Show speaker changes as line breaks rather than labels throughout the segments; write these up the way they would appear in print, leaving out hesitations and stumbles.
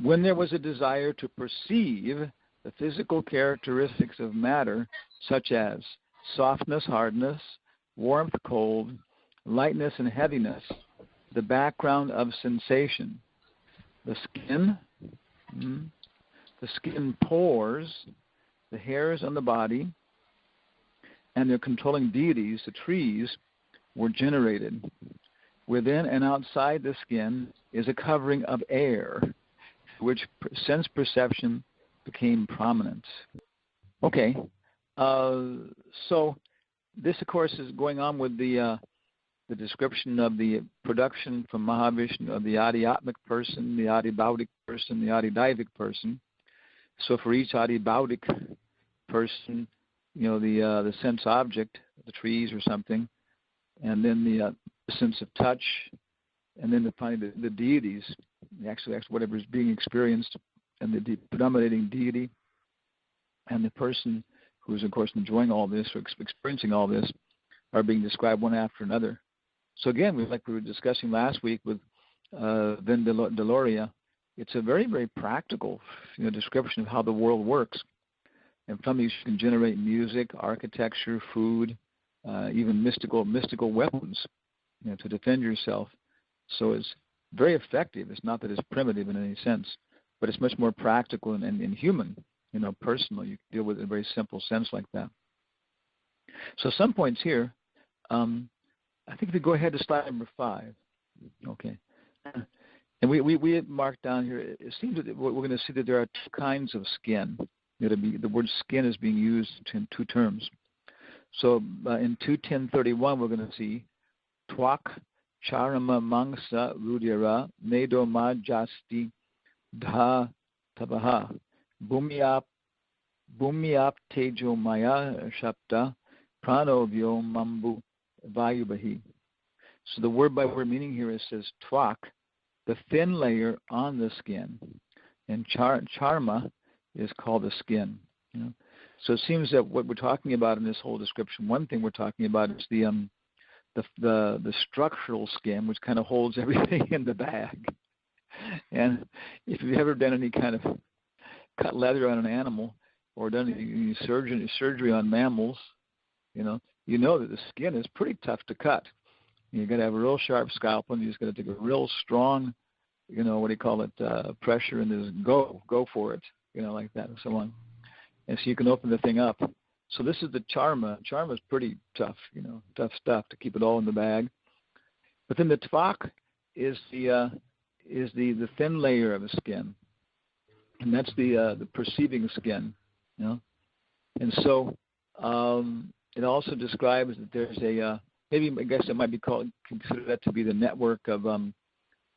when there was a desire to perceive the physical characteristics of matter, such as softness, hardness, warmth, cold, lightness, and heaviness, the background of sensation, the skin pores, the hairs on the body, and their controlling deities, the trees, were generated. Within and outside the skin is a covering of air, which sense perception became prominent. Okay, so this, of course, is going on with the description of the production from Mahavishnu of the Adhyatmic person, the Adibhautic person, the Adidaivic person. So for each Adibhautic person, the sense object, the trees or something, and then the sense of touch, and then finally the deities, actually whatever is being experienced, and the predominating deity, and the person who is, of course, enjoying all this or experiencing all this, are being described one after another. So again, like we were discussing last week with Vin Deloria, it's a very, very practical description of how the world works. And from these you can generate music, architecture, food, even mystical weapons, to defend yourself. So it's very effective. It's not that it's primitive in any sense, but it's much more practical and human, personal. You can deal with it in a very simple sense like that. So some points here, I think if we go ahead to slide number 5, okay. And we had marked down here, it seems that we're going to see that there are 2 kinds of skin. The word skin is being used in 2 terms. So in 2.10.31, we're going to see Twak Charama Mangsa Rudira Nedo Majasti Dha Tabaha Bhumyap Tejo Maya Shapta Pranovyo Mambu Vayubahi. So the word by word meaning here says Twak, the thin layer on the skin, and Charma is called the skin. So it seems that what we're talking about in this whole description, one thing we're talking about is the structural skin, which kind of holds everything in the bag. And if you've ever done any kind of cut leather on an animal or done any surgery on mammals, you know that the skin is pretty tough to cut. You've got to have a real sharp scalpel, and you just got to take a real strong, pressure, and just go for it, like that and so on. And so you can open the thing up. So this is the charma. Charma is pretty tough, tough stuff to keep it all in the bag. But then the tvak is the thin layer of the skin, and that's the perceiving skin, And so it also describes that there's I guess it might be considered that to be the network of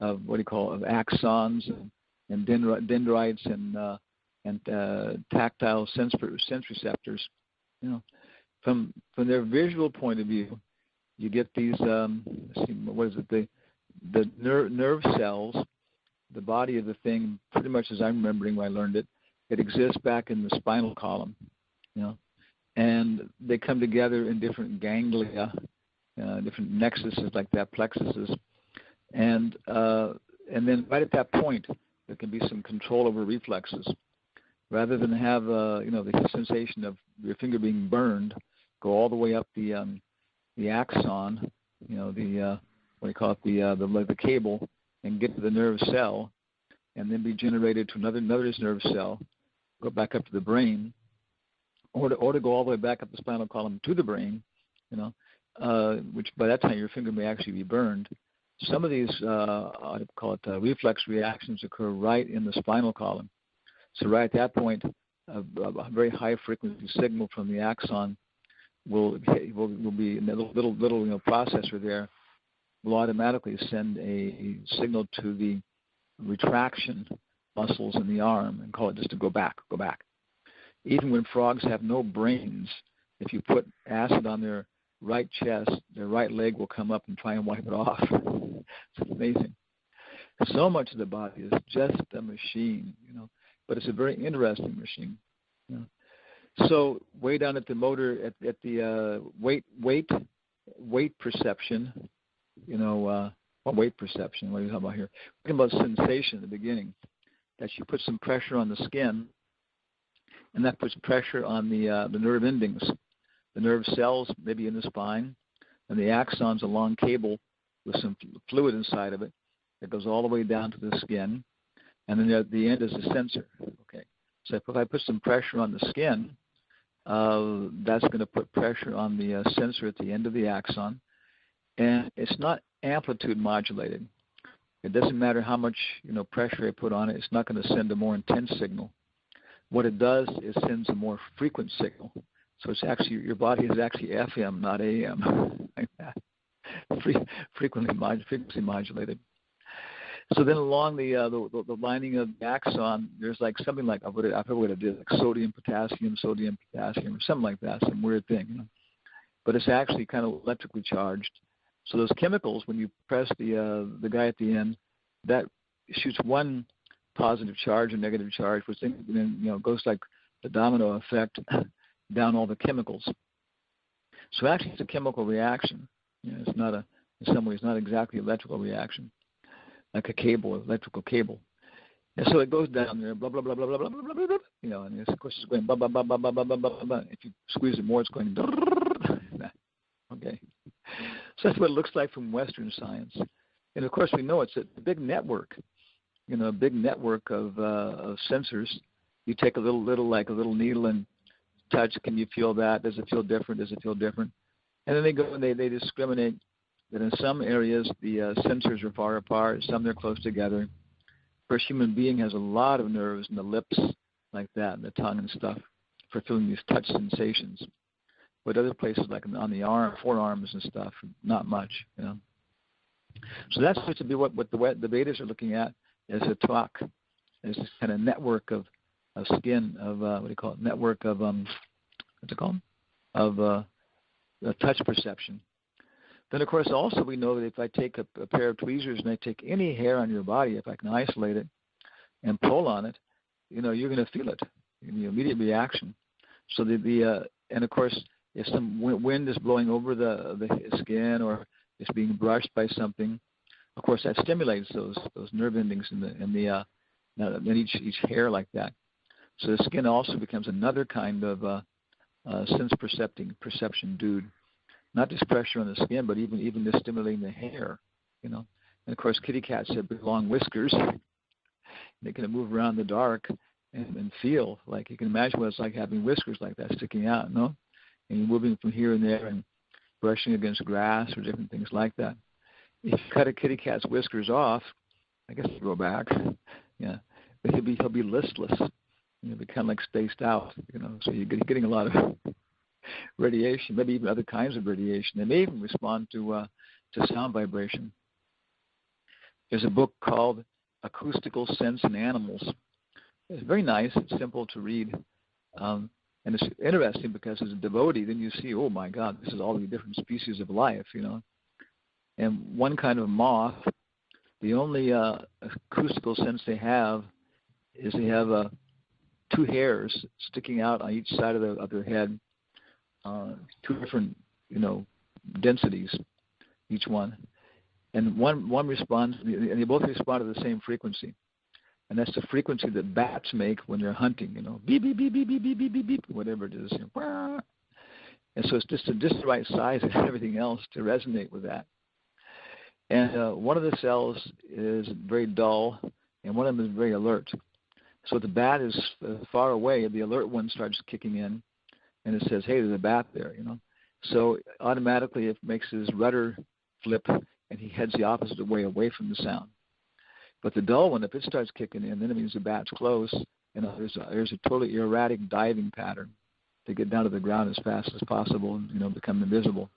axons and dendrites and tactile sense receptors. From their visual point of view, you get these the nerve cells, the body of the thing, pretty much as I'm remembering when I learned it. It exists back in the spinal column, and they come together in different ganglia, different nexuses like that, plexuses, and then right at that point there can be some control over reflexes. Rather than have the sensation of your finger being burned, go all the way up the axon, the cable, and get to the nerve cell, and then be generated to another nerve cell, go back up to the brain, or to go all the way back up the spinal column to the brain, which by that time your finger may actually be burned. Some of these, I'd call it reflex reactions, occur right in the spinal column. So right at that point, a very high frequency signal from the axon will be in a little processor there, will automatically send a signal to the retraction muscles in the arm and call it just to go back. Even when frogs have no brains, if you put acid on their right chest, their right leg will come up and try and wipe it off. It's amazing. So much of the body is just a machine, but it's a very interesting machine. So way down at the motor, at the weight perception, weight perception? What are you talking about here? We're talking about sensation at the beginning. that you put some pressure on the skin, and that puts pressure on the nerve endings, the nerve cells, maybe in the spine, and the axon's a long cable with some fluid inside of it that goes all the way down to the skin, and then at the end is a sensor. Okay, so if I put some pressure on the skin, that's going to put pressure on the sensor at the end of the axon, and it's not amplitude modulated. It doesn't matter how much pressure I put on it; it's not going to send a more intense signal. What it does is sends a more frequent signal. So it's actually, your body is actually FM, not AM, like that. Frequency modulated. So then along the lining of the axon, there's like something like, I forget what it is, like sodium, potassium, or something like that, some weird thing. But it's actually kind of electrically charged. So those chemicals, when you press the guy at the end, that shoots one positive charge or negative charge, which then goes like the domino effect down all the chemicals. So actually, it's a chemical reaction. It's not in some ways, not exactly electrical reaction, like a cable, electrical cable. And so it goes down there, blah blah blah blah blah blah blah blah blah. And of course it's going blah blah blah blah blah blah blah blah blah. If you squeeze it more, it's going. Okay. So that's what it looks like from Western science. And of course, we know it's a big network. A big network of sensors. You take a little needle and touch. Can you feel that? Does it feel different? Does it feel different? And then they go and they discriminate that in some areas the sensors are far apart, some they're close together. Of course, human being has a lot of nerves in the lips like that, and the tongue and stuff for feeling these touch sensations. But other places like on the forearms and stuff, not much. So that's supposed to be what the Vedas are looking at as a tvak, as this kind of network of skin, of network of what's it called? Of touch perception. Then, of course, also we know that if I take a pair of tweezers and I take any hair on your body, if I can isolate it and pull on it, you're going to feel it, the immediate reaction. So and of course, if some wind is blowing over the skin or it's being brushed by something, of course that stimulates those nerve endings in each hair like that. So the skin also becomes another kind of sense perception dude. Not just pressure on the skin, but even just stimulating the hair, And of course, kitty cats have big long whiskers. They can move around in the dark and feel like, you can imagine what it's like having whiskers like that sticking out, no? And you're moving from here and there and brushing against grass or different things like that. If you cut a kitty cat's whiskers off, I guess he'll go back, but he'll be listless. He'll be kind of like spaced out, So you're getting a lot of radiation, maybe even other kinds of radiation. They may even respond to sound vibration. There's a book called Acoustical Sense in Animals. It's very nice. It's simple to read. And it's interesting because as a devotee, then you see, oh my God, this is all the different species of life, And one kind of moth, the only acoustical sense they have is they have two hairs sticking out on each side of their head, two different, densities, each one. And one responds, and they both respond to the same frequency. And that's the frequency that bats make when they're hunting, beep, beep, beep, beep, beep, beep, beep, beep, beep, whatever it is. And so it's just the right size and everything else to resonate with that. And one of the cells is very dull, and one of them is very alert. So if the bat is far away, the alert one starts kicking in, and it says, hey, there's a bat there, So automatically it makes his rudder flip, and he heads the opposite way away from the sound. But the dull one, if it starts kicking in, then it means the bat's close, and there's a totally erratic diving pattern to get down to the ground as fast as possible and, become invisible.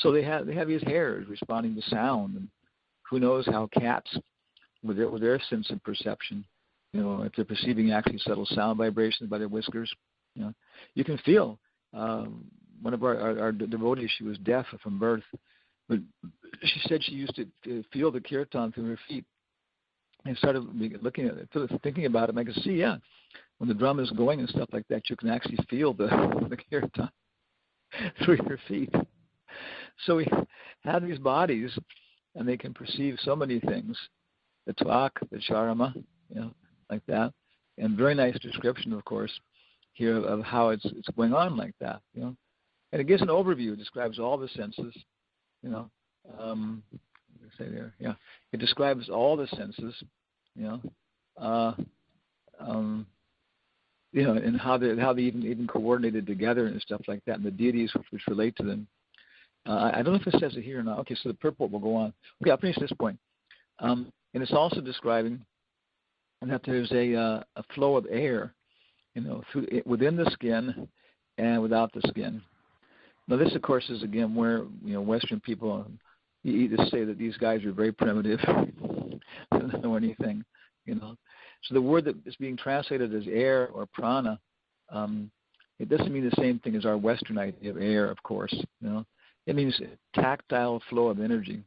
So they have these hairs responding to sound, and who knows how cats, with their sense of perception, if they're perceiving actually subtle sound vibrations by their whiskers, you can feel. One of our devotees, she was deaf from birth, but she said she used to feel the kirtan through her feet. And started looking at it, thinking about it, and I could see, when the drum is going and stuff like that, you can actually feel the kirtan through your feet. So we have these bodies, and they can perceive so many things: the tvak, the charama, like that. And very nice description, of course, here of how it's going on like that, you know. And it gives an overview. It describes all the senses, you know. Say there, yeah. It describes all the senses, you know. You know, and how they even coordinated together and stuff like that, and the deities which relate to them. I don't know if it says it here or not. Okay, so the purport will go on. Okay, I'll finish this point. And it's also describing that there's a flow of air, you know, within the skin and without the skin. Now, this, of course, is again where, you know, Western people either say that these guys are very primitive, they don't know anything, you know. So the word that is being translated as air or prana, it doesn't mean the same thing as our Western idea of air, of course, you know. It means tactile flow of energy.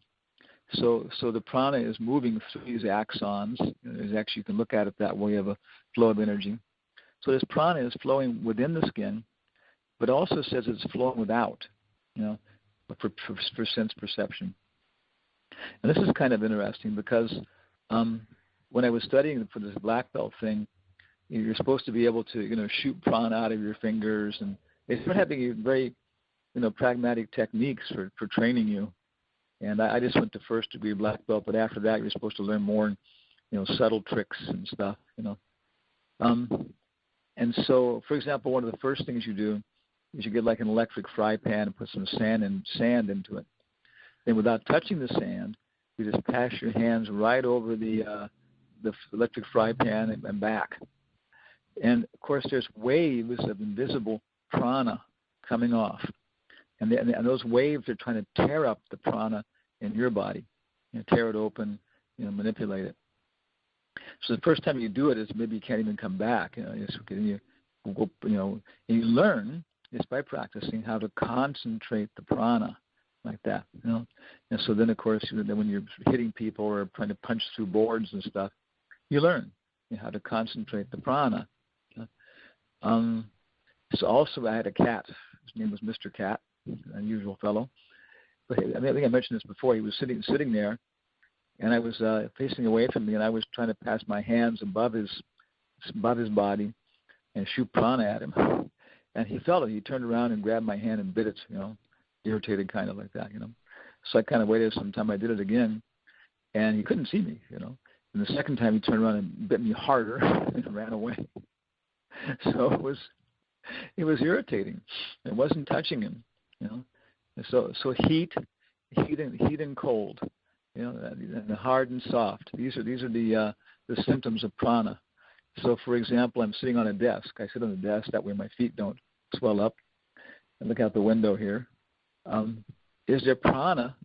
So the prana is moving through these axons. There's actually, you can look at it that way, of a flow of energy. So this prana is flowing within the skin, but also says it's flowing without, you know, for sense perception. And this is kind of interesting because when I was studying for this black belt thing, you're supposed to be able to, you know, shoot prana out of your fingers, and they start having very, you know, pragmatic techniques for training you. And I just went to first degree black belt, but after that you're supposed to learn more, you know, subtle tricks and stuff, you know. And so, for example, one of the first things you do is you get like an electric fry pan and put some sand into it. Then without touching the sand, you just pass your hands right over the electric fry pan and back. And, of course, there's waves of invisible prana coming off. And those waves are trying to tear up the prana in your body, you know, tear it open, you know, manipulate it. So the first time you do it is maybe you can't even come back. You know, and you learn just by practicing how to concentrate the prana like that. You know, and so then of course when you're hitting people or trying to punch through boards and stuff, you learn, you know, how to concentrate the prana. So also I had a cat. His name was Mr. Cat. An unusual fellow, but I think I mentioned this before. He was sitting there, and I was facing away from me, and I was trying to pass my hands above his body and shoot prana at him. And he felt it. He turned around and grabbed my hand and bit it, you know, irritated kind of like that, you know. So I kind of waited some time. I did it again, and he couldn't see me, you know. And the second time he turned around and bit me harder and ran away. So it was irritating. It wasn't touching him. You know, so heat and cold, you know, and the hard and soft. These are the symptoms of prana. So, for example, I'm sitting on a desk. I sit on the desk that way my feet don't swell up. I look out the window here. Is there prana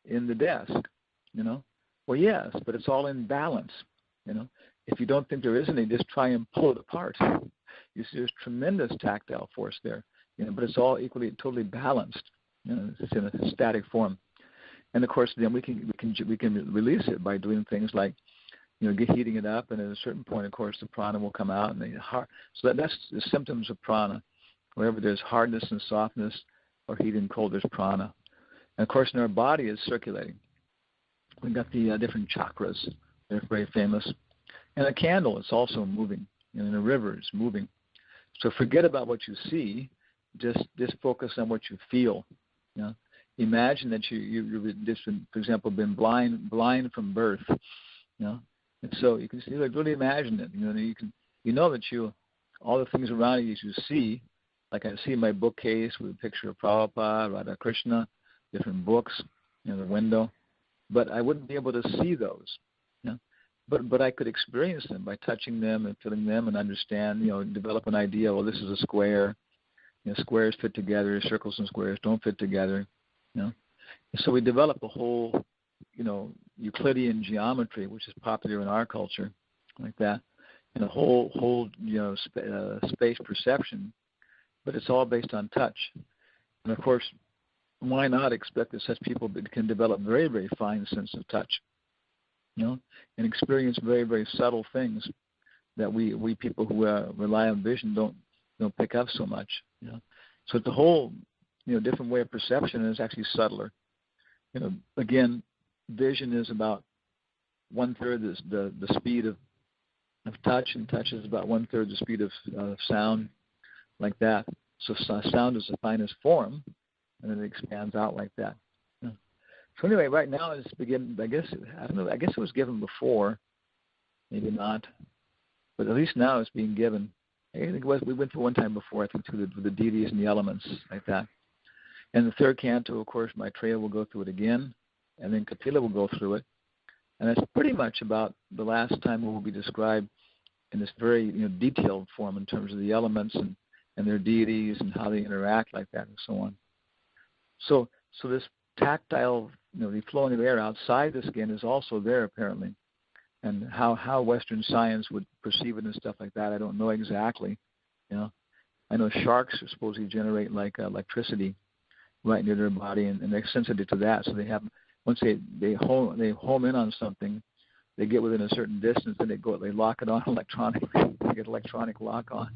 in the desk? You know, well, yes, but it's all in balance. You know, if you don't think there is any, just try and pull it apart. You see, there's tremendous tactile force there. You know, but it's all equally, totally balanced. You know, it's in a static form, and of course, then we can release it by doing things like, you know, heating it up, and at a certain point, of course, the prana will come out, and so that's the symptoms of prana. Wherever there's hardness and softness, or heat and cold, there's prana, and of course, in our body is circulating. We've got the different chakras; they're very famous, and a candle is also moving, and in a river it's moving. So forget about what you see. Just focus on what you feel. You know, imagine that you've just been, for example, been blind from birth. You know, and so you can like really imagine it. You know, that all the things around you see, like I see my bookcase with a picture of Prabhupada, Radha Krishna, different books, you know, the window, but I wouldn't be able to see those. You know, but I could experience them by touching them and feeling them and understand. You know, develop an idea. Well, this is a square. You know, squares fit together, circles and squares don't fit together, you know. And so we develop a whole, you know, Euclidean geometry, which is popular in our culture, like that, and a whole you know, space perception, but it's all based on touch. And of course, why not expect that such people can develop very, very fine sense of touch, you know, and experience very, very subtle things that we people who rely on vision don't pick up so much, you know. So it's a whole, you know, different way of perception, and it's actually subtler. You know, again, vision is about 1/3 the speed of of touch, and touch is about 1/3 the speed of sound, like that. So sound is the finest form, and it expands out like that. Yeah. So anyway, right now it's begin. I guess it was given before, maybe not, but at least now it's being given. I think it was. We went through one time before. I think to the deities and the elements like that. And the third canto, of course, Maitreya will go through it again, and then Kapila will go through it. And that's pretty much about the last time it will be described in this very detailed form in terms of the elements and their deities and how they interact like that and so on. So this tactile, the flowing of air outside the skin is also there apparently. And how Western science would perceive it and stuff like that, I don't know exactly. I know sharks are supposed to generate like electricity right near their body, and they're sensitive to that. So they have, once they home in on something, they get within a certain distance, and they lock it on electronically. They get electronic lock on.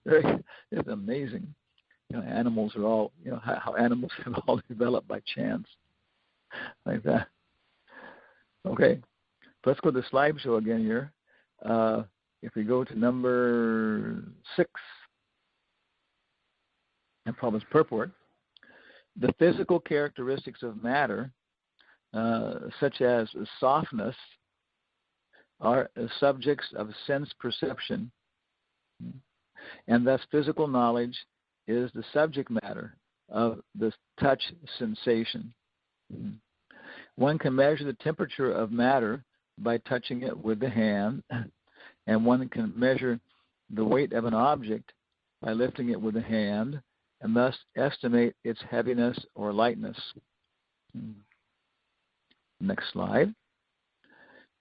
It's amazing. Animals are all, how animals have all developed by chance, like that. Okay, so let's go to the slideshow again here. If we go to number 6, and Prabhupada's purport, the physical characteristics of matter, such as softness, are subjects of sense perception, and thus physical knowledge is the subject matter of the touch sensation. One can measure the temperature of matter by touching it with the hand, and one can measure the weight of an object by lifting it with the hand, and thus estimate its heaviness or lightness. Next slide.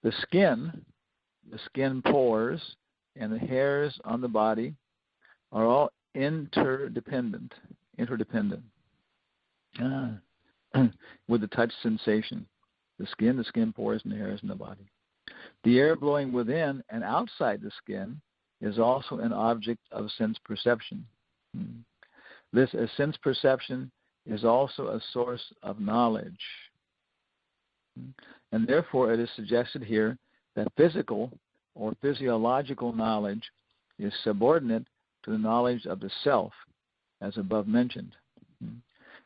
The skin pores, and the hairs on the body are all interdependent with the touch sensation. The skin pores, and the hairs in the body. The air blowing within and outside the skin is also an object of sense perception. This sense perception is also a source of knowledge. And therefore it is suggested here that physical or physiological knowledge is subordinate to the knowledge of the self, as above mentioned.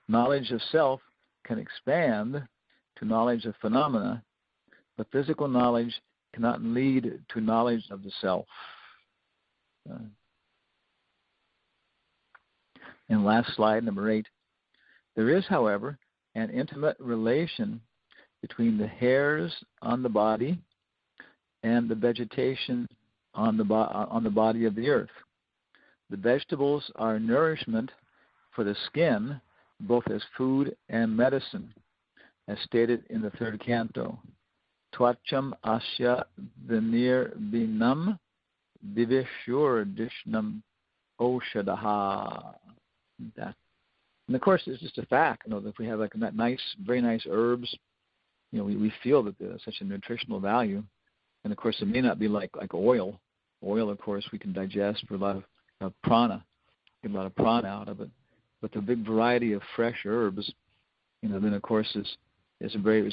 Knowledge of self can expand to knowledge of phenomena, but physical knowledge cannot lead to knowledge of the self. And last slide, number 8. There is, however, an intimate relation between the hairs on the body and the vegetation on the body of the earth. The vegetables are nourishment for the skin, both as food and medicine, as stated in the 3rd canto. Twacham asya vinir vinam divishur dishnam oshadaha. And of course, it's just a fact, that if we have like very nice herbs, we feel that there's such a nutritional value. And of course, it may not be like oil. Oil, of course, we can digest for a lot of prana, get a lot of prana out of it. But the big variety of fresh herbs, then of course is very,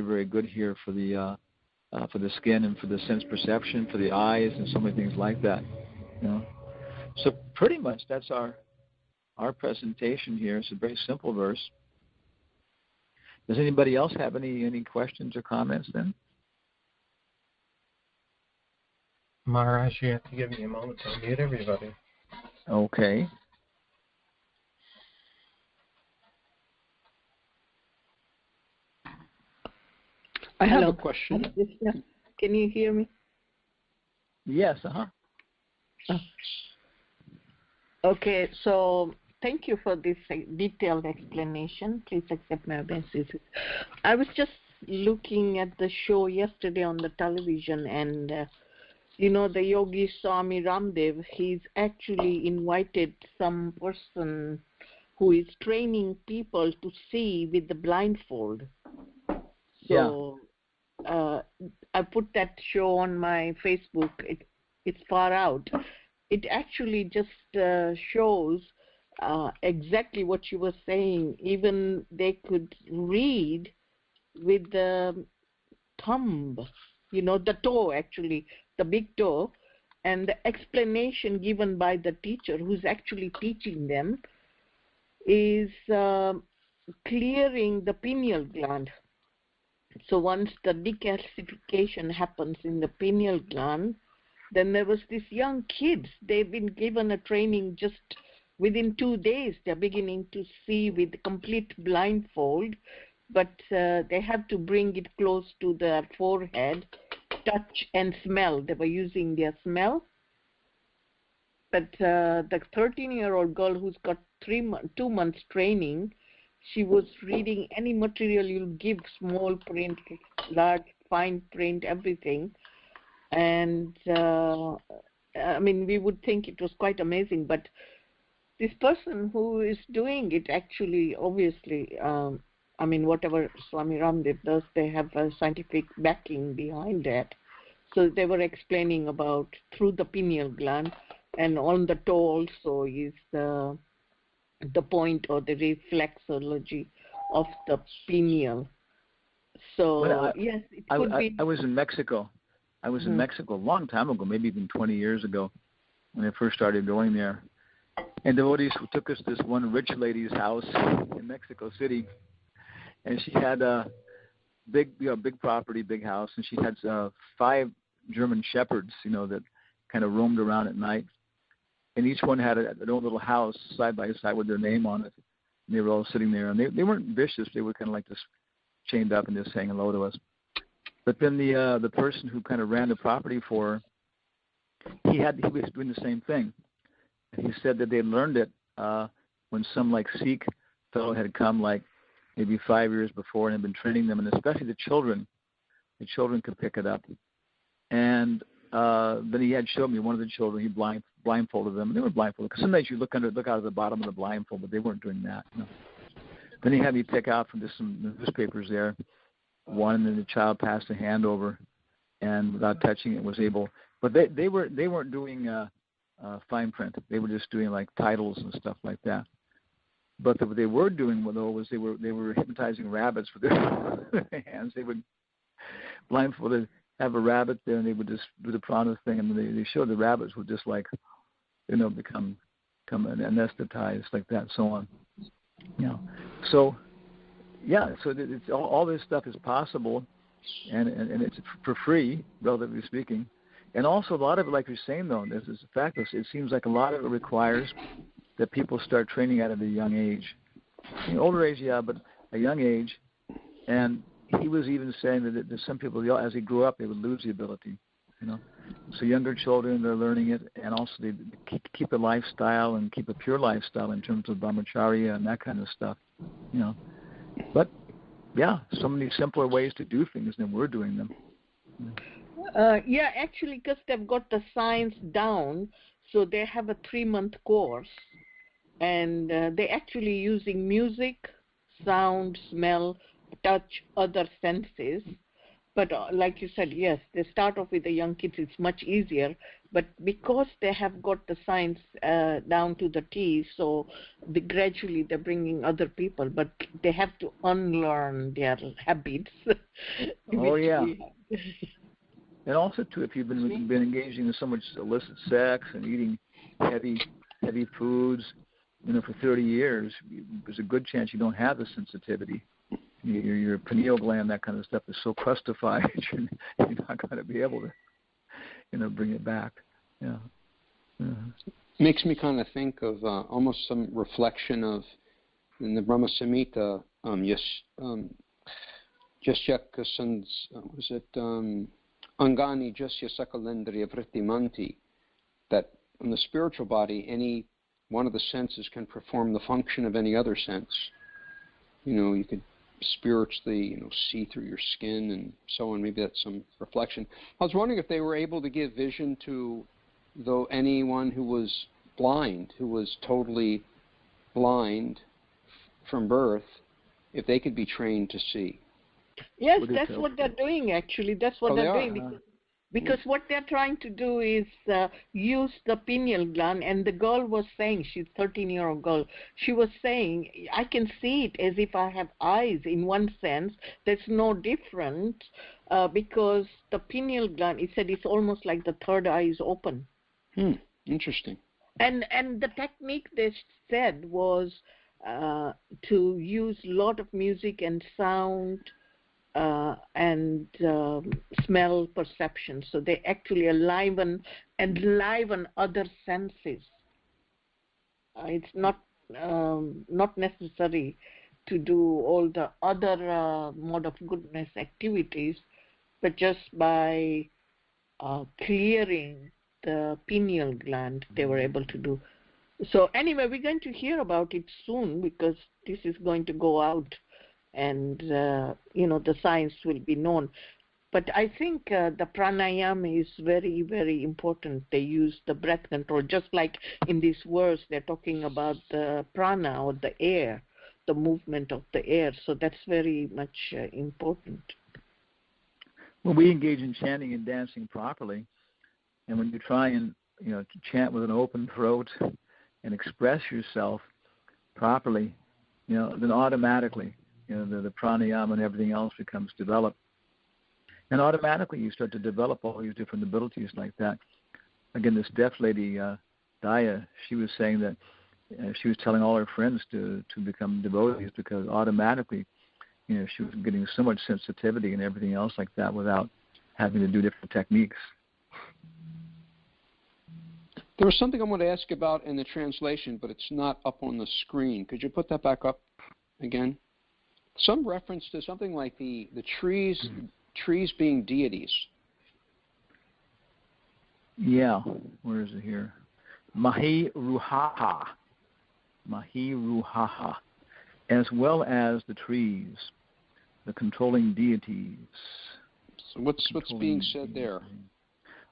very good here for the skin and for the sense perception, for the eyes, and so many things like that. So pretty much that's our presentation here. It's a very simple verse. Does anybody else have any questions or comments then?
Maharaj, you have to give me a moment to unmute everybody.
Okay.
I have a question. Can you hear me?
Yes,
Okay, so thank you for this detailed explanation. Please accept my obeisances. I was just looking at the show yesterday on the television, and the yogi Swami Ramdev, he's actually invited some person who is training people to see with the blindfold. So I put that show on my Facebook. It's far out. It actually just shows exactly what you were saying. Even they could read with the thumb, the toe actually, the big toe. And the explanation given by the teacher who's actually teaching them is clearing the pineal gland. So once the decalcification happens in the pineal gland, then there was this young kids, they've been given a training just within 2 days. They're beginning to see with complete blindfold, but they have to bring it close to their forehead, touch and smell. They were using their smell. But the 13-year-old girl who's got 2 months training, she was reading any material you give, small print, large, fine print, everything. And we would think it was quite amazing, but this person who is doing it actually, obviously, whatever Swami Ramdev does, they have a scientific backing behind that. So they were explaining about through the pineal gland, and on the toe also is the point or the reflexology of the pineal. So yes, it could be.
I was in Mexico. I was in Mexico a long time ago, maybe even 20 years ago, when I first started going there. And devotees took us to this one rich lady's house in Mexico City, and she had a big property, big house, and she had 5 German shepherds, that kind of roamed around at night. And each one had their own little house side by side with their name on it. And they were all sitting there, and they weren't vicious. They were kind of like just chained up and just saying hello to us. But then the person who kind of ran the property for her, he was doing the same thing. And he said that they learned it when some Sikh fellow had come maybe 5 years before and had been training them, and especially the children. The children could pick it up. And then he had showed me one of the children. He blindfolded them. They were blindfolded because sometimes you look out of the bottom of the blindfold, but they weren't doing that. No. Then he had me pick out from just some newspapers there one, and then the child passed a hand over, and without touching it was able. But they weren't doing fine print. They were just doing titles and stuff like that. But what they were doing though was they were hypnotizing rabbits with their hands. They would blindfolded have a rabbit there, and they would just do the prana thing, and they showed the rabbits would just become anesthetized like that, so on. So it's all this stuff is possible, and it's for free, relatively speaking. And also a lot of it, like you're saying though, this is a fact. It seems like a lot of it requires that people start training at a young age. Older age, yeah, but a young age. And he was even saying that some people, as they grew up, they would lose the ability. So younger children, they're learning it, and also they keep a lifestyle and keep a pure lifestyle in terms of brahmacharya and that kind of stuff. But yeah, so many simpler ways to do things than we're doing them.
Actually, because they've got the science down, so they have a 3-month course, and they're actually using music, sound, smell, touch, other senses. But like you said, yes, they start off with the young kids, it's much easier. But because they have got the science down to the T, so gradually they're bringing other people, but they have to unlearn their habits.
Oh, yeah. And also, too, if you've been engaging in so much illicit sex and eating heavy foods, for 30 years, there's a good chance you don't have the sensitivity. Your pineal gland, that kind of stuff, is so crustified, you're not going to be able to, bring it back. Yeah.
Makes me kind of think of almost some reflection of in the Brahma Samhita, Jasyakasan's, Angani Jasya Sakalendriya Vrittimanti, that in the spiritual body, any one of the senses can perform the function of any other sense. You could spiritually, see through your skin and so on. Maybe that's some reflection. I was wondering if they were able to give vision to anyone who was blind, who was totally blind from birth, if they could be trained to see.
Yes, that's what they're doing, actually. That's what they're doing. Because what they're trying to do is use the pineal gland, and the girl was saying, she's a 13-year-old girl, she was saying, I can see it as if I have eyes in one sense. That's no different because the pineal gland, he said, it's almost like the third eye is open.
Interesting.
And the technique they said was to use a lot of music and sound and smell perception. So they actually enliven other senses. It's not necessary to do all the other mode of goodness activities, but just by clearing the pineal gland, they were able to do. So anyway, we're going to hear about it soon because this is going to go out, and the science will be known. But I think the pranayama is very, very important. They use the breath control, just like in this verse they're talking about the prana, or the air, the movement of the air. So that's very much important.
When we engage in chanting and dancing properly, and when you try and to chant with an open throat and express yourself properly, then automatically the pranayama and everything else becomes developed. And automatically you start to develop all these different abilities like that. Again, this deaf lady, Daya, she was saying that she was telling all her friends to become devotees because automatically, she was getting so much sensitivity and everything else like that without having to do different techniques.
There was something I want to ask about in the translation, but it's not up on the screen. Could you put that back up again? Some reference to something like the trees being deities.
Yeah, where is it here? Mahi Ruhaha, as well as the trees, the controlling deities.
So what's being said there?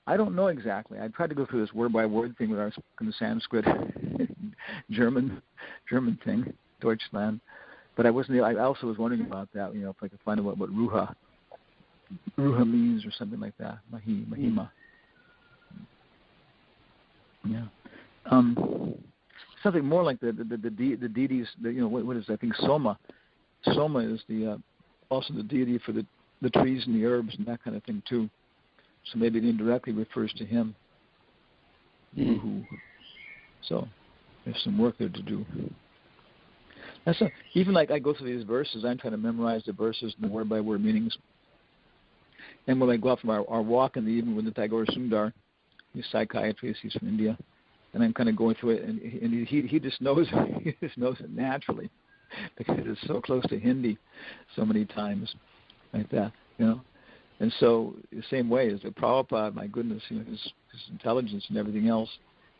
I don't know exactly. I tried to go through this word by word thing with our Sanskrit, German thing, Deutschland, but I wasn't. I also was wondering about that. If I could find out what ruha means or something like that. Mahima. Yeah. Something more like the deities. What is that? I think Soma. Soma is also the deity for the trees and the herbs and that kind of thing too. So maybe it indirectly refers to him. So there's some work there to do. Even like I go through these verses, I'm trying to memorize the verses and the word-by-word meanings. And when I go out from our walk in the evening with the Tagore Sundar, he's a psychiatrist, he's from India, and I'm kind of going through it, and he just knows it naturally because it's so close to Hindi so many times like that, And so the same way as the Prabhupada, my goodness, his intelligence and everything else,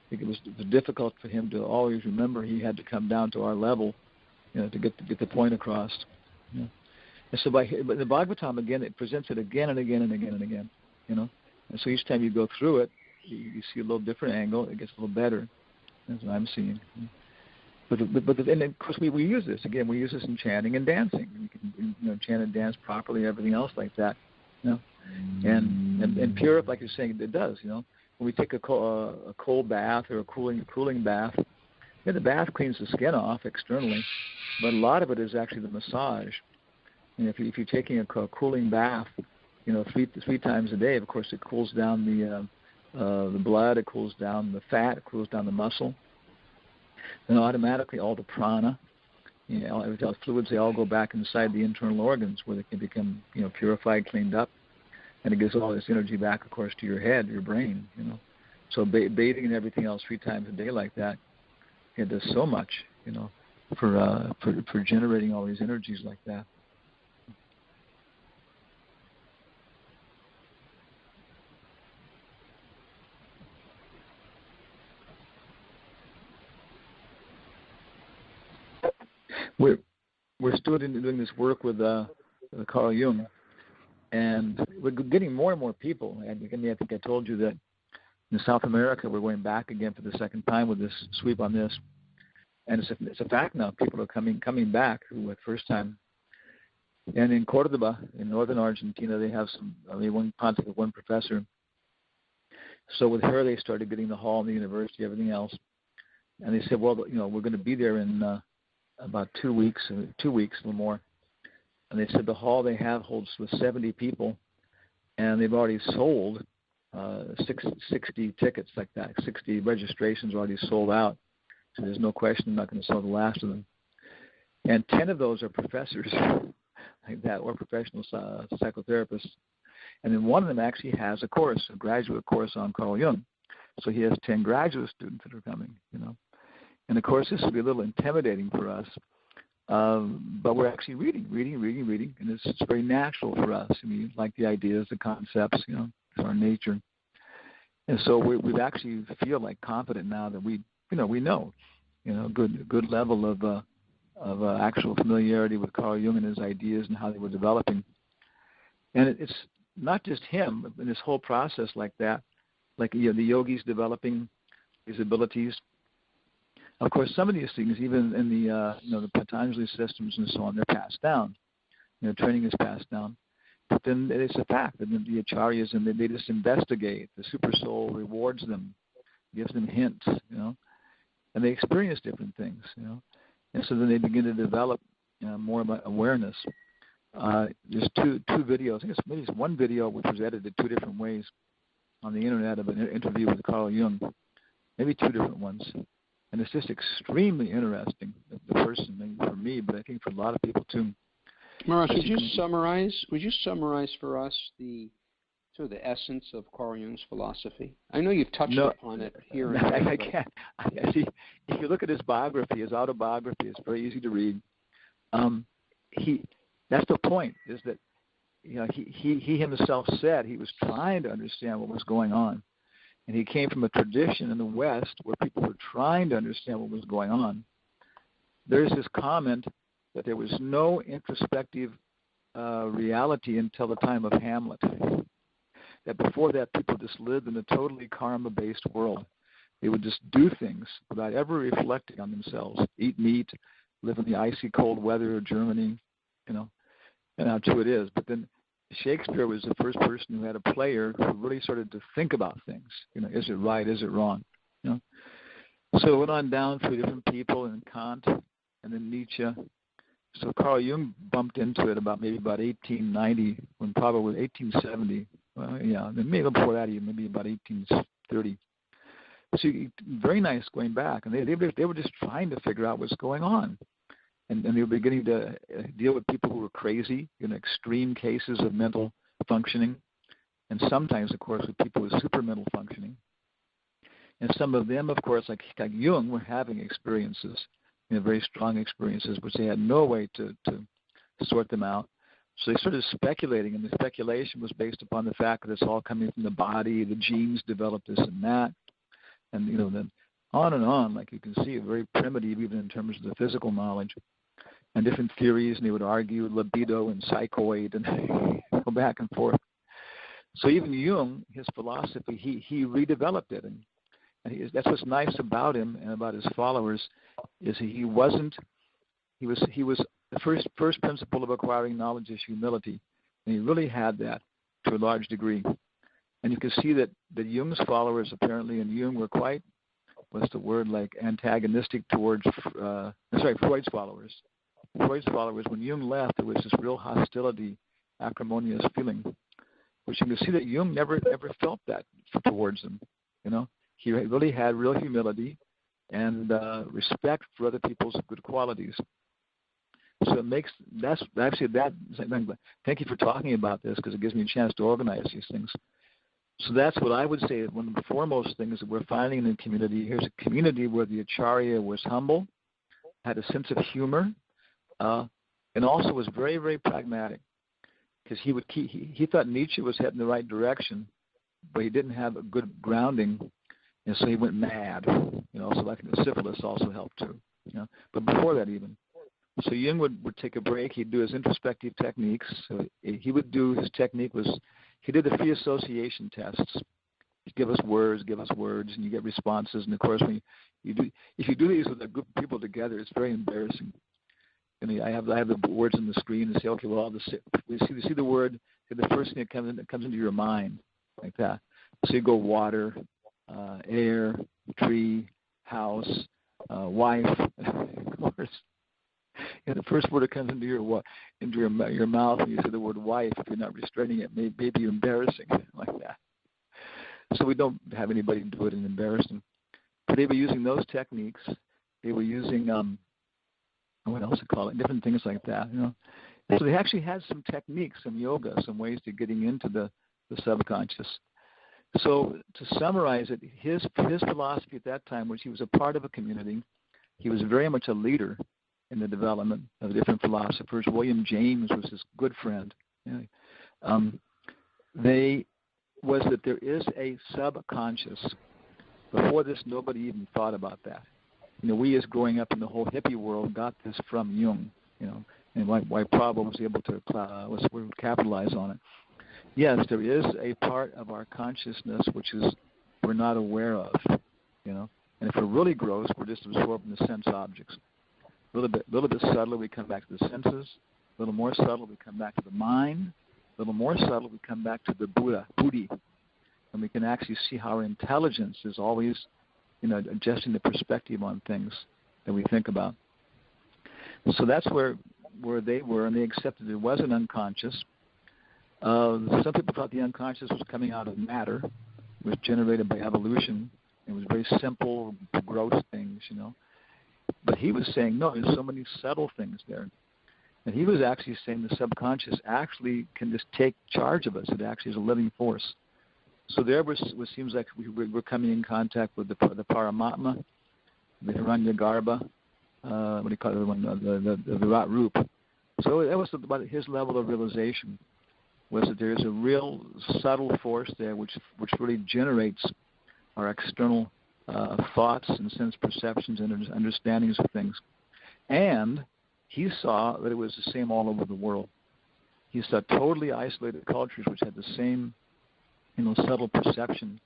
I think it was difficult for him to always remember he had to come down to our level, to get the point across. And so but the Bhagavatam, again, it presents it again and again and again and again, And so each time you go through it, you see a little different angle. It gets a little better. That's what I'm seeing. But and of course we use this again. We use this in chanting and dancing. You can chant and dance properly, everything else like that. And pure, like you're saying, it does. When we take a cold bath or a cooling bath, the bath cleans the skin off externally, but a lot of it is actually the massage. And if you're taking a cooling bath, three times a day, of course, it cools down the blood, it cools down the fat, it cools down the muscle. Then automatically all the prana, all the fluids, they all go back inside the internal organs where they can become, purified, cleaned up, and it gives all this energy back, of course, to your head, your brain, So bathing and everything else 3 times a day like that, it does so much, for generating all these energies like that. We're still doing this work with Carl Jung, and we're getting more and more people. And again, I think I told you that in South America we're going back again for the second time with this sweep on this, and it's a fact now. People are coming back who at first time. And in Cordoba, in northern Argentina, they have one contact with one professor. So with her, they started getting the hall and the university, everything else. And they said, well, we're going to be there in about 2 weeks, a little more. And they said the hall they have holds with 70 people, and they've already sold 60 tickets like that. 60 registrations already sold out. So there's no question I'm not going to sell the last of them. And 10 of those are professors like that, or professional psychotherapists. And then one of them actually has a course, a graduate course on Carl Jung. So he has 10 graduate students that are coming, And of course, this will be a little intimidating for us. But we're actually reading, and it's very natural for us. I mean, like the ideas, the concepts, it's our nature. And so we actually feel like confident now that we know, good level of actual familiarity with Carl Jung and his ideas and how they were developing. And it's not just him, but in this whole process like that, like the yogis developing these abilities. Of course, some of these things, even in the Patanjali systems and so on, they're passed down. Training is passed down. But then it's a fact that the acharyas, and they just investigate. The super soul rewards them, gives them hints, and they experience different things, And so then they begin to develop more about awareness. There's two videos. I guess maybe it's one video which was edited 2 different ways on the internet of an interview with Carl Jung. Maybe 2 different ones. And it's just extremely interesting, the person, maybe for me, but I think for a lot of people too.
Maharaj, would you summarize for us the essence of Carl Jung's philosophy? I know you've touched upon it here.
I can't. I see. If you look at his biography, his autobiography, it's very easy to read. That's the point, is that he himself said he was trying to understand what was going on. And he came from a tradition in the West where people were trying to understand what was going on. There's this comment that there was no introspective reality until the time of Hamlet. That before that, people just lived in a totally karma-based world. They would just do things without ever reflecting on themselves. Eat meat, live in the icy cold weather of Germany, and how true it is. But then Shakespeare was the first person who had a player who really started to think about things. Is it right? Is it wrong? So it went on down through different people, and Kant, and then Nietzsche. So Carl Jung bumped into it about 1890, when probably 1870. Well, yeah, maybe before that, even maybe about 1830. So very nice going back, and they were just trying to figure out what's going on. And they were beginning to deal with people who were crazy, extreme cases of mental functioning, and sometimes, of course, with people with super mental functioning. And some of them, of course, like Jung, were having experiences, very strong experiences, which they had no way to sort them out. So they started speculating, and the speculation was based upon the fact that it's all coming from the body, the genes developed this and that, and then on and on, like you can see, very primitive even in terms of the physical knowledge. And different theories, and they would argue libido and psychoid and go back and forth. So even Jung, his philosophy, he redeveloped it, and that's what's nice about him and about his followers, is he was the first principle of acquiring knowledge is humility, and he really had that to a large degree. And you can see that Jung's followers apparently, and Jung were quite, antagonistic towards Freud's followers. Freud's followers, when Jung left, there was this real hostility, acrimonious feeling, which you can see that Jung never felt that towards them. He really had real humility and respect for other people's good qualities. So thank you for talking about this, because it gives me a chance to organize these things. So that's what I would say is one of the foremost things that we're finding in the community. Here's a community where the Acharya was humble, had a sense of humor, and also was very, very pragmatic, because he thought Nietzsche was heading the right direction, but he didn't have a good grounding, and so he went mad. So like the syphilis also helped too. But before that even. So Jung would take a break. He'd do his introspective techniques. So his technique was, he did the free association tests. He'd give us words, and you get responses. And of course, if you do these with a group of people together, it's very embarrassing. I have the words on the screen and say, okay, well, we see the word, the first thing that comes into your mind, like that. So you go water, air, tree, house, wife, of course. And the first word that comes into your mouth when you say the word wife, if you're not restraining it, may be embarrassing, like that. So we don't have anybody do it and embarrass them. But they were using those techniques. They were using, what else to call it, different things like that, you know. So they actually had some techniques, some yoga, some ways to getting into the subconscious. So to summarize it, his philosophy at that time was he was a part of a community. He was very much a leader in the development of different philosophers. William James was his good friend. You know. Was that there is a subconscious. Before this, nobody even thought about that. You know, we as growing up in the whole hippie world got this from Jung, you know, and why Prabhupada was able to capitalize on it. Yes, there is a part of our consciousness which is we're not aware of, you know. And if we're really gross, we're just absorbing the sense objects. A little bit subtler, we come back to the senses. A little more subtle, we come back to the mind. A little more subtle, we come back to the Buddhi. And we can actually see how our intelligence is always, you know, adjusting the perspective on things that we think about. So that's where they were, and they accepted there was an unconscious. Some people thought the unconscious was coming out of matter, was generated by evolution. It was very simple, gross things, you know. But he was saying, no, there's so many subtle things there. And he was actually saying the subconscious actually can just take charge of us. It actually is a living force. So there was what seems like we're coming in contact with the Paramatma, the Hiranyagarbha, what do you call it, the Virat Rup. So that was about his level of realization, was that there is a real subtle force there which really generates our external thoughts and sense perceptions and understandings of things. And he saw that it was the same all over the world. He saw totally isolated cultures which had the same, you know, subtle perception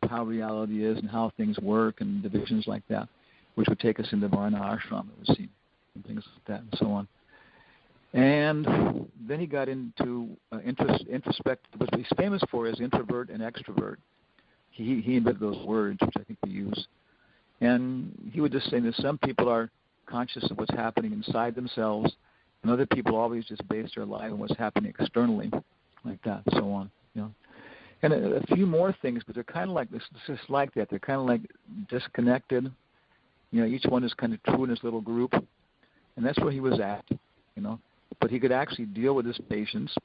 of how reality is and how things work and divisions like that, which would take us into Varna Ashram, it would seem, and things like that and so on. And then he got into introspective. What he's famous for is introvert and extrovert. He invented those words, which I think we use. And he would just say that some people are conscious of what's happening inside themselves, and other people always just base their life on what's happening externally, like that, and so on. You know, and a few more things, but they're kind of like this, just like that. They're kind of like disconnected. You know, each one is kind of true in his little group, and that's where he was at. You know, but he could actually deal with his patients,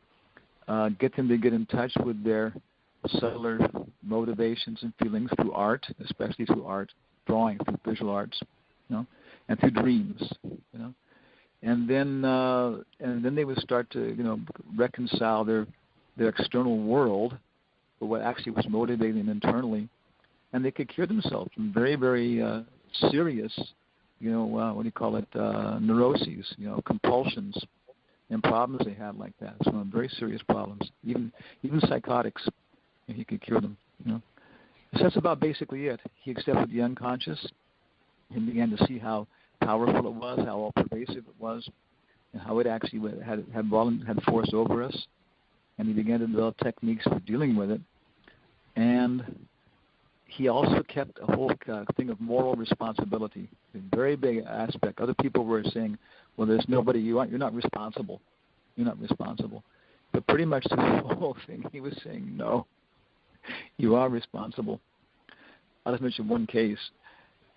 get them to get in touch with their subtler motivations and feelings through art, especially through art, drawing, through visual arts, you know, and through dreams, you know, and then they would start to, you know, reconcile their external world with what actually was motivating them internally, and they could cure themselves from very, very serious, you know, what do you call it, neuroses, you know, compulsions and problems they had like that. So very serious problems, even psychotics. And he could cure them, you know. So that's about basically it. He accepted the unconscious and began to see how powerful it was, how all pervasive it was, and how it actually had force over us. And he began to develop techniques for dealing with it. And he also kept a whole thing of moral responsibility, a very big aspect. Other people were saying, well, there's nobody, you're not responsible. You're not responsible. But pretty much the whole thing, he was saying, no, you are responsible. I'll just mention one case.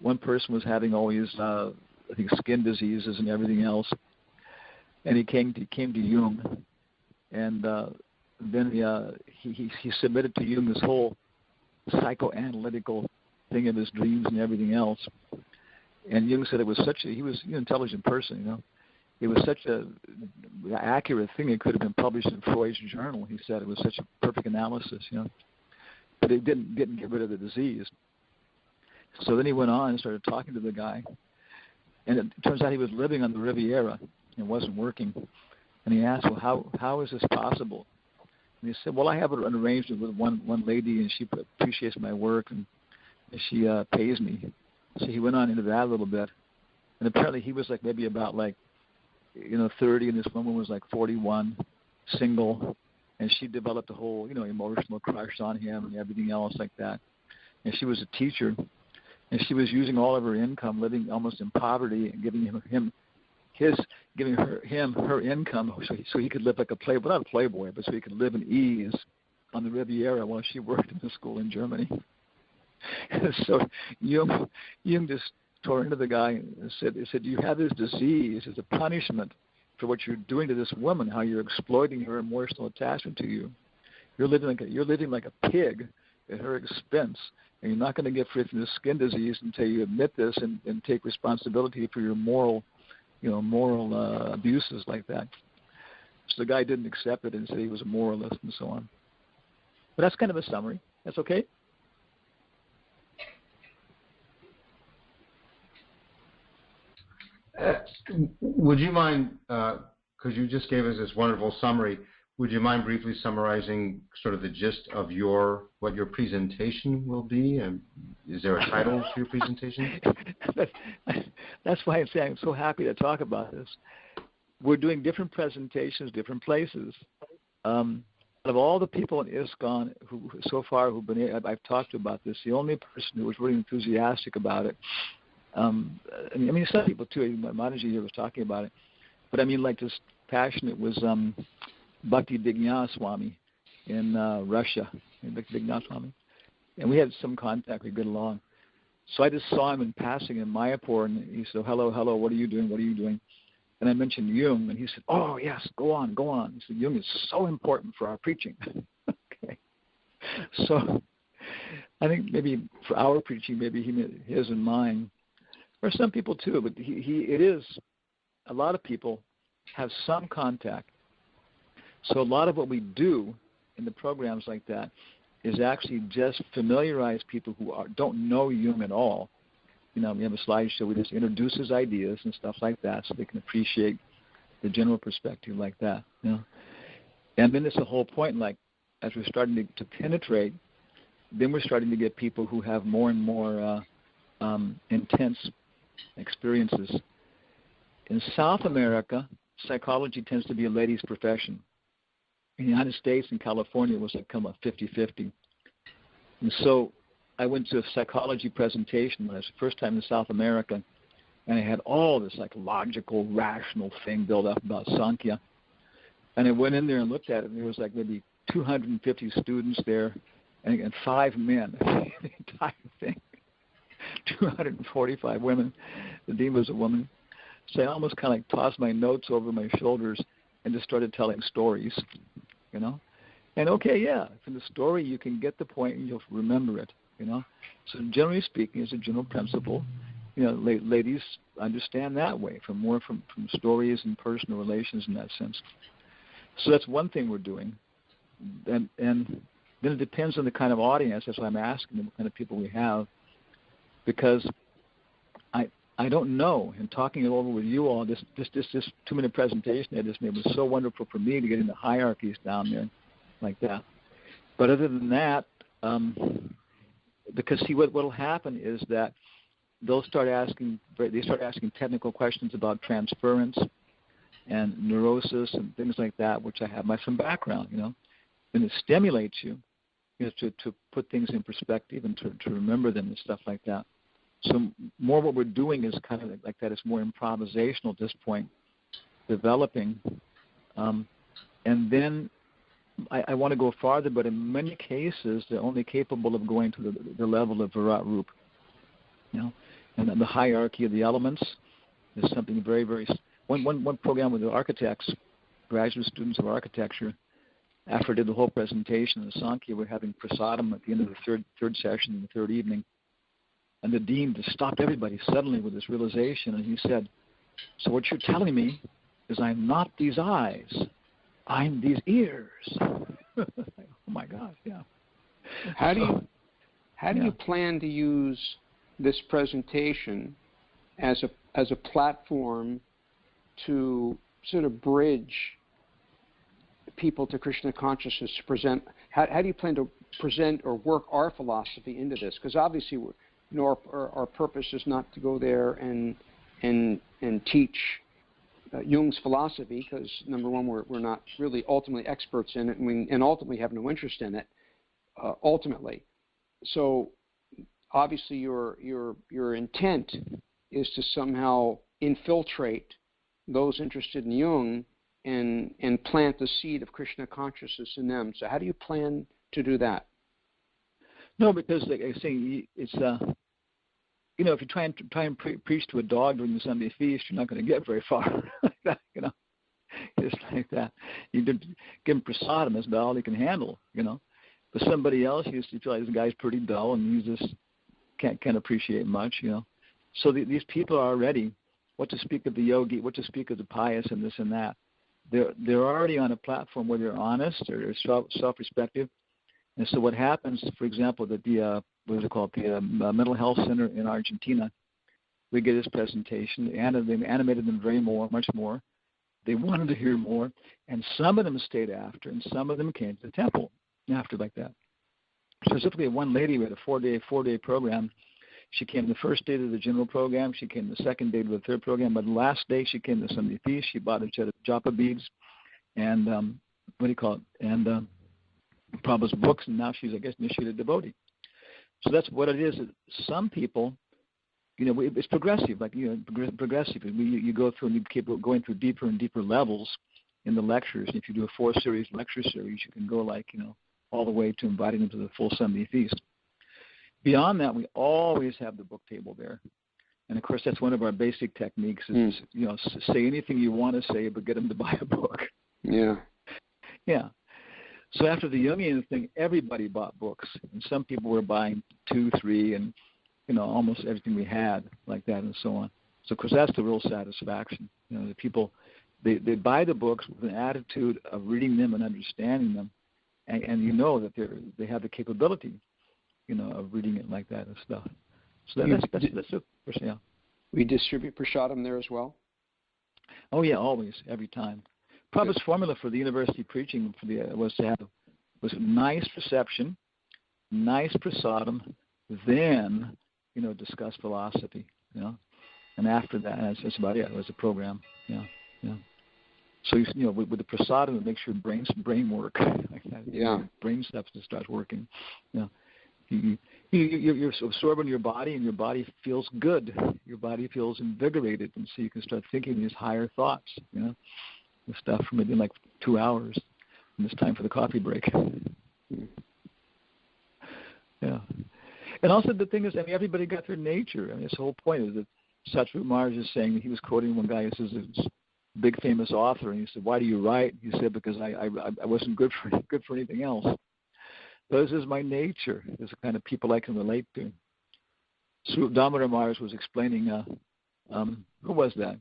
One person was having all these, I think, skin diseases and everything else. And he came to Jung. And then he submitted to Jung this whole psychoanalytical thing of his dreams and everything else. And Jung said it was he was an intelligent person, you know. It was such an accurate thing it could have been published in Freud's journal. He said it was such a perfect analysis, you know. But it didn't get rid of the disease. So then he went on and started talking to the guy. And it turns out he was living on the Riviera and wasn't working. And he asked, well, how is this possible? And he said, well, I have an arrangement with one lady, and she appreciates my work, and she pays me. So he went on into that a little bit. And apparently he was like maybe about 30, and this woman was like 41, single. And she developed a whole, you know, emotional crush on him and everything else like that. And she was a teacher. And she was using all of her income, living almost in poverty, and giving him giving him her income so he could live like a playboy, not a playboy, but so he could live in ease on the Riviera while she worked in the school in Germany. So Jung just tore into the guy and said, "You have this disease as a punishment for what you're doing to this woman, how you're exploiting her emotional attachment to you. You're living like a pig at her expense, and you're not going to get free from this skin disease until you admit this and take responsibility for your moral abuses like that." So the guy didn't accept it and said he was a moralist and so on. But that's kind of a summary. That's okay?
Would you mind, because you just gave us this wonderful summary, would you mind briefly summarizing sort of the gist of what your presentation will be? And is there a title to your presentation?
That's why I'm saying I'm so happy to talk about this. We're doing different presentations, different places. Out of all the people in ISKCON who've been, I've talked about this, the only person who was really enthusiastic about it, I mean, some people too, Mataji here was talking about it, but I mean, like, just passionate was Bhakti Digna Swami in Russia, Bhakti Digna Swami. And we had some contact, we get along. So I just saw him in passing in Mayapur, and he said, hello, what are you doing? And I mentioned Jung, and he said, oh, yes, go on. He said, Jung is so important for our preaching. Okay. So I think maybe for our preaching, maybe he meant his and mine, or some people too, but it is, a lot of people have some contact. So a lot of what we do in the programs like that is actually just familiarize people who don't know Jung at all. You know, we have a slideshow, we just introduce his ideas and stuff like that so they can appreciate the general perspective like that. You know? And then it's the whole point, like, as we're starting to penetrate, then we're starting to get people who have more and more intense experiences. In South America, psychology tends to be a lady's profession. In the United States and California, it was like kind of 50-50. And so I went to a psychology presentation when I was the first time in South America, and I had all this like logical, rational thing built up about Sankhya. And I went in there and looked at it, and there was like maybe 250 students there, and 5 men, the entire thing. 245 women. The dean was a woman. So I almost kind of like tossed my notes over my shoulders and just started telling stories, you know. And okay, yeah, from the story you can get the point and you'll remember it, you know. So generally speaking, as a general principle, you know, ladies understand that way, from stories and personal relations in that sense. So that's one thing we're doing. And then it depends on the kind of audience. That's why I'm asking the kind of people we have, because I don't know. And talking it over with you all, this 2-minute presentation I just made was so wonderful for me to get into hierarchies down there like that. But other than that, because see, what will happen is that they start asking technical questions about transference and neurosis and things like that, which I have some background, you know, and it stimulates you, to put things in perspective and to remember them and stuff like that. So more what we're doing is kind of like that. It's more improvisational at this point, developing. And then I want to go farther, but in many cases, they're only capable of going to the level of Virat Rup. You know, and then the hierarchy of the elements is something very, very... One program with the architects, graduate students of architecture, after I did the whole presentation in Sankhya, we're having prasadam at the end of the third session, the third evening. And the dean just stopped everybody suddenly with this realization, and he said, so what you're telling me is I'm not these eyes, I'm these ears. Oh my God, yeah.
How do you plan to use this presentation as a platform to sort of bridge people to Krishna consciousness, to present? How do you plan to present or work our philosophy into this? Because obviously, our purpose is not to go there and teach Jung's philosophy, because number one, we're not really ultimately experts in it, and ultimately have no interest in it. Ultimately, so obviously your intent is to somehow infiltrate those interested in Jung and plant the seed of Krishna consciousness in them. So how do you plan to do that?
No, because like I was saying, it's you know, if you try and preach to a dog during the Sunday feast, you're not going to get very far. Like that, you know, just like that. You give him prasadam, that's about all he can handle, you know. But somebody else used to feel like this guy's pretty dull and he just can't appreciate much, you know. So these people are already, what to speak of the yogi, what to speak of the pious, and this and that. They're already on a platform where they're honest or they're self-respective. And so what happens, for example, that the what is it called, the mental health center in Argentina, we get this presentation, they animated them much more. They wanted to hear more, and some of them stayed after, and some of them came to the temple after like that. Specifically, one lady, we had a four-day program. She came the first day to the general program. She came the second day to the third program. But the last day, she came to Sunday feast. She bought a set of japa beads and and Prabhupada's books, and now she's, I guess, initiated devotee. So that's what it is. Some people, you know, it's progressive, like, you know, progressive. You go through and you keep going through deeper and deeper levels in the lectures. If you do a 4-series lecture series, you can go, like, you know, all the way to inviting them to the full Sunday feast. Beyond that, we always have the book table there. And, of course, that's one of our basic techniques is, you know, say anything you want to say, but get them to buy a book.
Yeah.
Yeah. So after the Jungian thing, everybody bought books. And some people were buying 2, 3, and, you know, almost everything we had like that and so on. So, of course, that's the real satisfaction. You know, the people, they buy the books with an attitude of reading them and understanding them. And you know that they have the capability, you know, of reading it like that and stuff. So that's yeah.
We distribute prasadam there as well?
Oh, yeah, always, every time. Prabhupada's formula for the university preaching was nice reception, nice prasadam, then, you know, discuss philosophy, you know. And after that, that's about it. It was a program, yeah. So, you know, with the prasadam, it makes your brain work like that.
Yeah.
Your brain stuff just starts working. You know, you're absorbing your body, and your body feels good. Your body feels invigorated, and so you can start thinking these higher thoughts. You know, the stuff for maybe like 2 hours, and it's time for the coffee break. Yeah, and also the thing is, I mean, everybody got their nature. I mean, this whole point is that Satru Maharaj is saying, he was quoting one guy who says, it's big famous author, and he said, "Why do you write?" He said, "Because I wasn't good for anything else. This is my nature. This is the kind of people I can relate to." So Damodar Maharaj was explaining, who was that?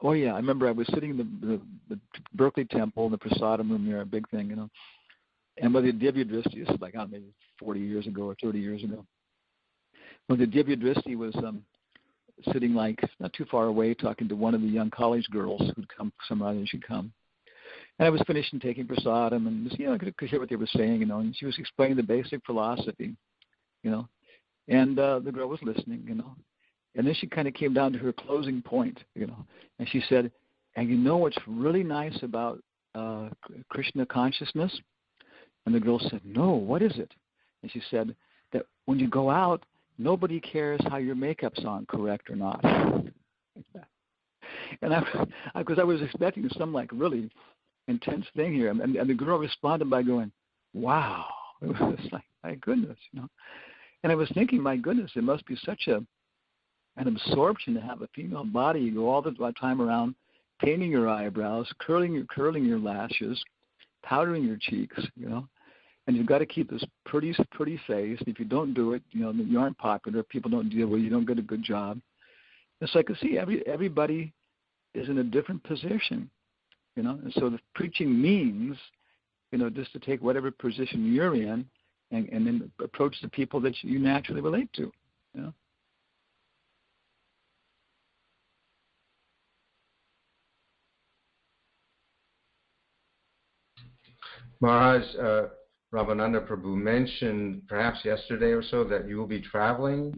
Oh yeah, I remember I was sitting in the Berkeley Temple in the prasadam room there, a big thing, you know, and when the Divya Dristi, this is like, I don't know, maybe 40 years ago or 30 years ago, when the Divya Dristi was sitting like not too far away talking to one of the young college girls who'd come, somebody she'd come. And I was finishing taking prasadam and just, you know, I could hear what they were saying, you know, and she was explaining the basic philosophy, you know, and the girl was listening, you know. And then she kind of came down to her closing point, you know, and she said, "And you know what's really nice about Krishna consciousness?" And the girl said, "No, what is it?" And she said that when you go out, nobody cares how your makeup's on, correct or not. And because I was expecting some like really intense thing here, and the girl responded by going, "Wow!" It was like, my goodness, you know. And I was thinking, my goodness, it must be such an absorption to have a female body. You go all the time around painting your eyebrows, curling your lashes, powdering your cheeks, you know. And you've got to keep this pretty face. If you don't do it, you know, you aren't popular. People don't deal with you. You don't get a good job. And so I could see everybody is in a different position, you know. And so the preaching means, you know, just to take whatever position you're in and then approach the people that you naturally relate to, you know.
Maharaj, Ramananda Prabhu mentioned perhaps yesterday or so that you will be traveling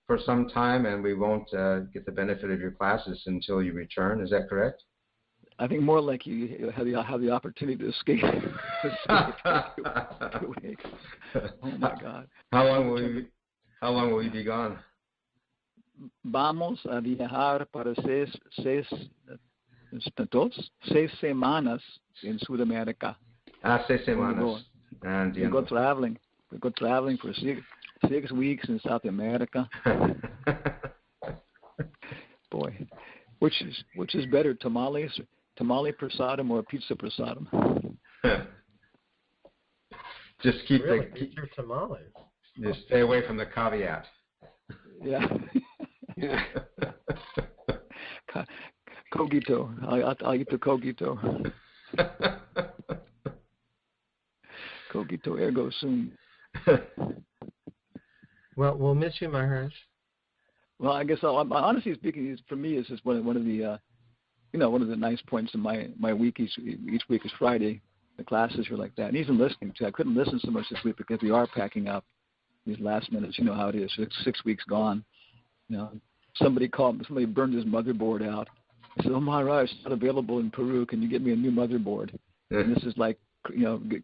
for some time and we won't get the benefit of your classes until you return. Is that correct?
I think more like you have the opportunity to escape. 2 weeks. Oh my God!
How long will you be gone?
Vamos a viajar para 6 dos, 6 semanas in Sudamerica.
6 semanas. And
we go traveling. We go traveling for 6 weeks in South America. Boy, which is better, tamale prasadam or pizza prasadam?
Just keep
keep your tamales.
Just stay away from the caveat.
Yeah. Cogito. I'll eat the cogito. Cogito ergo sum.
Well, we'll miss you, Maharaj.
Well, I guess honestly speaking, for me, it's just one of the one of the nice points in my week each week is Friday. The classes are like that, and even listening to. I couldn't listen so much this week because we are packing up these last minutes. You know how it is. 6 weeks gone. Somebody burned his motherboard out. I said, "Oh, Maharaj, it's not available in Peru. Can you get me a new motherboard?" And this is like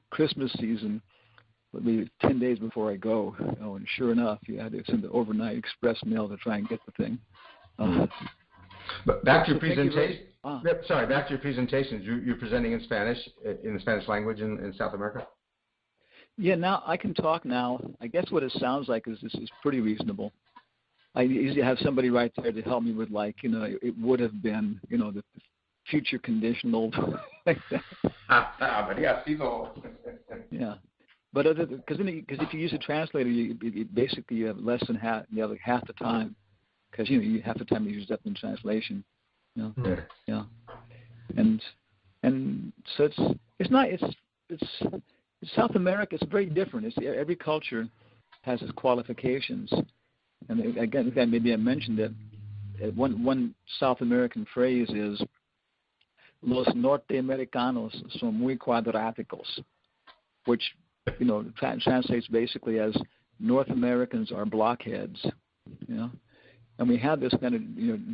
Christmas season. Maybe 10 days before I go, and sure enough, you had to send the overnight express mail to try and get the thing.
But back to your presentation. Back to your presentations. You're presenting in Spanish, in the Spanish language in South America?
Yeah, now I can talk now. I guess what it sounds like is this is pretty reasonable. I usually have somebody right there to help me with, it would have been, the future conditional, like that. Yeah. But because if you use a translator, you basically you have less than half. You have half the time, because half the time you use up in translation. Yeah. And so it's South America. It's very different. Every culture has its qualifications. And again, maybe I mentioned that one South American phrase is "Los norteamericanos son muy cuadráticos," which translates basically as North Americans are blockheads, and we have this kind of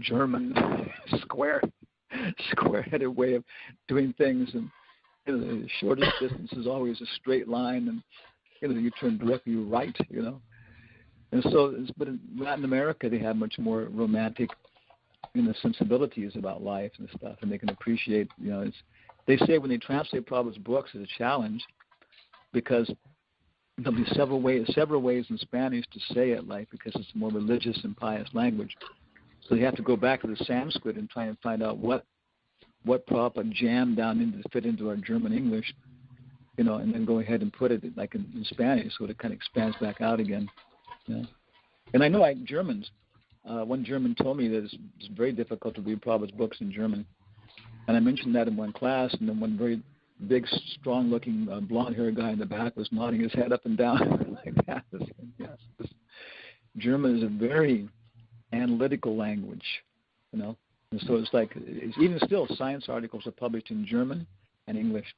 German square-headed way of doing things, and the shortest distance is always a straight line, and you turn directly right, and so but in Latin America they have much more romantic sensibilities about life and stuff, and they can appreciate they say when they translate Prabhupada's books it's a challenge, because there'll be several ways in Spanish to say it, because it's a more religious and pious language. So you have to go back to the Sanskrit and try and find out what Prabhupada jammed down to fit into our German English, and then go ahead and put it in Spanish, so it kind of expands back out again. And I know Germans. One German told me that it's very difficult to read Prabhupada's books in German, and I mentioned that in one class, and then one very big, strong-looking, blonde-haired guy in the back was nodding his head up and down like that. Yes, German is a very analytical language, and so it's even still science articles are published in German and English,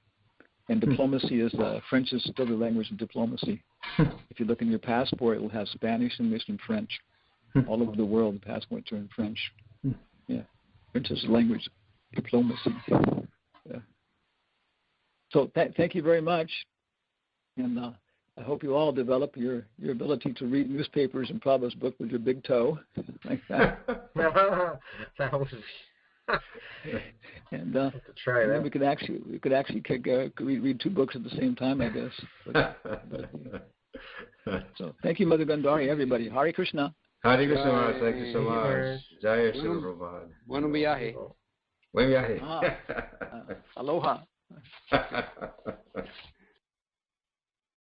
and diplomacy is French is still the language of diplomacy. If you look in your passport, it will have Spanish, English, and French. All over the world, the passports are in French. Yeah, French is the language of diplomacy. Yeah. So thank you very much, and I hope you all develop your ability to read newspapers and Prabhupada's book with your big toe, like that.
That was.
And
try that.
we could actually read 2 books at the same time, I guess. So thank you, Mother Gandhari, everybody. Hare Krishna.
Hare Krishna. Thank you so much. Jaya Shri Prabhupada.
Buen viaje.
Buen viaje.
Aloha.